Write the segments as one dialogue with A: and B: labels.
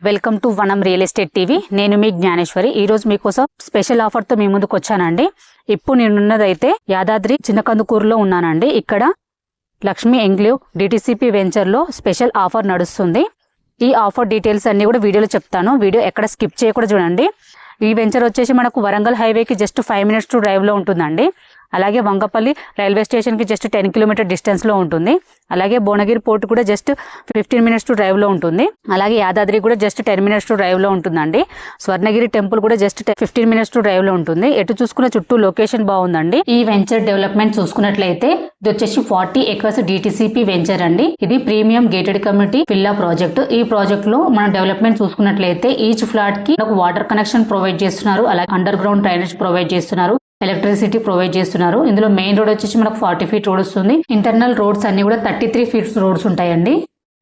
A: Welcome to వనం real estate TV. నేను మీ జ్ఞానేశ్వరి. ఈ రోజు మీకోసం స్పెషల్ ఆఫర్ తో మీ ముందుకు వచ్చానండి. ఇప్పుడు నేనున్నదైతే యాదాద్రి చిన్నకందుకూరులో ఉన్నానండి. ఇక్కడ లక్ష్మీ ఎంక్లేవ్ డిటిసిపి వెంచర్ లో స్పెషల్ ఆఫర్ నడుస్తుంది. ఈ ఆఫర్ డీటెయిల్స్ అన్ని కూడా వీడియోలో చెప్తాను. వీడియో ఎక్కడ స్కిప్ చేయకుండా చూడండి. ఈ వెంచర్ వచ్చేసి మనకు వరంగల్ హైవేకి జస్ట్ 5 minutes టు డ్రైవ్ లో ఉంటుందండి. అలాగే వంగపల్లి రైల్వే స్టేషన్ కి జస్ట్ 10 kilometer డిస్టెన్స్ లో ఉంటుంది. అలాగే భువనగిరి పోర్ట్ కూడా జస్ట్ 15 minutes టు డ్రైవ్ లో ఉంటుంది. అలాగే యాదాద్రి కూడా జస్ట్ 10 minutes టు డ్రైవ్ లో ఉంటుందండి. స్వర్ణగిరి టెంపుల్ కూడా జస్ట్ 15 minutes టు డ్రైవ్ లో ఉంటుంది. ఎటు చూసుకున్న చుట్టూ లొకేషన్ బాగుందండి. ఈ వెంచర్ డెవలప్మెంట్ చూసుకున్నట్లయితే ఇది వచ్చేసి 40 acres డిటిసిపి వెంచర్ అండి. ఇది premium gated community villa project. ఈ ప్రాజెక్ట్ లో మనం డెవలప్మెంట్ చూసుకున్నట్లయితే ఈచ్ ఫ్లాట్ కి వాటర్ కనెక్షన్ ప్రొవైడ్ చేస్తున్నారు. అలాగే అండర్ గ్రౌండ్ డ్రైనేజ్ ప్రొవైడ్ చేస్తున్నారు. ఎలక్ట్రిసిటీ ప్రొవైడ్ చేస్తున్నారు. ఇందులో మెయిన్ రోడ్ వచ్చేసి మనకు 40 feet రోడ్ వస్తుంది. ఇంటర్నల్ రోడ్స్ అన్ని కూడా 33 feet రోడ్స్ ఉంటాయండి.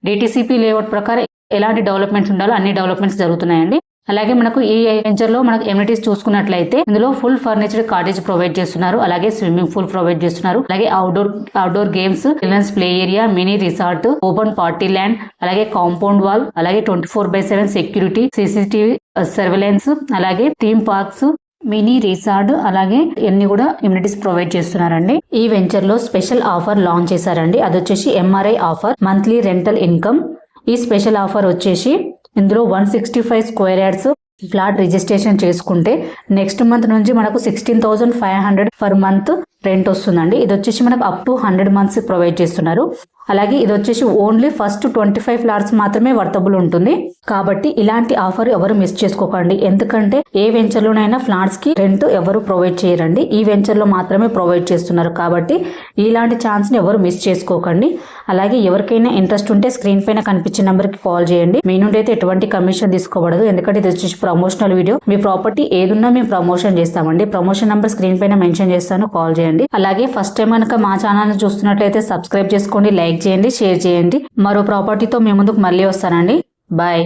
A: డిటిసిపి లేఅవుట్ ప్రకారం ఎలాంటి డెవలప్మెంట్స్ ఉండాలో అన్ని డెవలప్మెంట్స్ జరుగుతున్నాయండి. అలాగే మనకు ఈ వెంచర్ లో మనకు ఎమ్యూనిటీస్ చూసుకున్నట్లయితే ఇందులో ఫుల్ ఫర్నిచర్డ్ కాటేజ్ ప్రొవైడ్ చేస్తున్నారు. అలాగే స్విమ్మింగ్ పూల్ ప్రొవైడ్ చేస్తున్నారు. అలాగే outdoor games, children's play area, mini resort, open party land, అలాగే కాంపౌండ్ వాల్, అలాగే 24/7 సెక్యూరిటీ, CCTV సర్వేలెన్స్, అలాగే థీమ్ పార్క్స్, మినీ రిసార్ట్, అలాగే ఇవన్నీ కూడా ఇమ్యూనిటీస్ ప్రొవైడ్ చేస్తున్నారండి. ఈ వెంచర్ లో స్పెషల్ ఆఫర్ లాంచ్ చేశారండి. అది వచ్చేసి MRI offer, monthly rental income. ఈ స్పెషల్ ఆఫర్ వచ్చేసి ఇందులో 165 square yards ఫ్లాట్ రిజిస్ట్రేషన్ చేసుకుంటే నెక్స్ట్ మంత్ నుంచి మనకు 16,500 పర్ మంత్ రెంట్ వస్తుందండి. ఇది వచ్చేసి మనకు అప్ టు 100 months ప్రొవైడ్ చేస్తున్నారు. అలాగే ఇది వచ్చేసి ఓన్లీ ఫస్ట్ 25 ఫ్లాట్స్ మాత్రమే వర్తబుల్ ఉంటుంది. కాబట్టి ఇలాంటి ఆఫర్ ఎవరు మిస్ చేసుకోకండి. ఎందుకంటే ఏ వెంచర్ లోనైనా ఫ్లాట్స్ కి రెంట్ ఎవరు ప్రొవైడ్ చేయరండి. ఈ వెంచర్ లో మాత్రమే ప్రొవైడ్ చేస్తున్నారు. కాబట్టి ఇలాంటి ఛాన్స్ ని ఎవరు మిస్ చేసుకోకండి. అలాగే ఎవరికైనా ఇంట్రెస్ట్ ఉంటే స్క్రీన్ పైన కనిపించే నెంబర్ కి కాల్ చేయండి. మీ నుండి అయితే ఎటువంటి కమిషన్ తీసుకోబడదు. ఎందుకంటే ఇది వచ్చేసి ప్రమోషనల్ వీడియో. మీ ప్రాపర్టీ ఏదున్నా మేము ప్రమోషన్ చేస్తామండి. ప్రమోషన్ నెంబర్ స్క్రీన్ పైన మెన్షన్ చేస్తాను, కాల్ చేయండి. అలాగే ఫస్ట్ టైం కనుక మా ఛానల్ చూస్తున్నట్లయితే సబ్స్క్రైబ్ చేసుకోండి, లైక్ చేయండి, షేర్ చేయండి. మరో ప్రాపర్టీతో మీ ముందుకు మళ్ళీ వస్తానండి. బాయ్.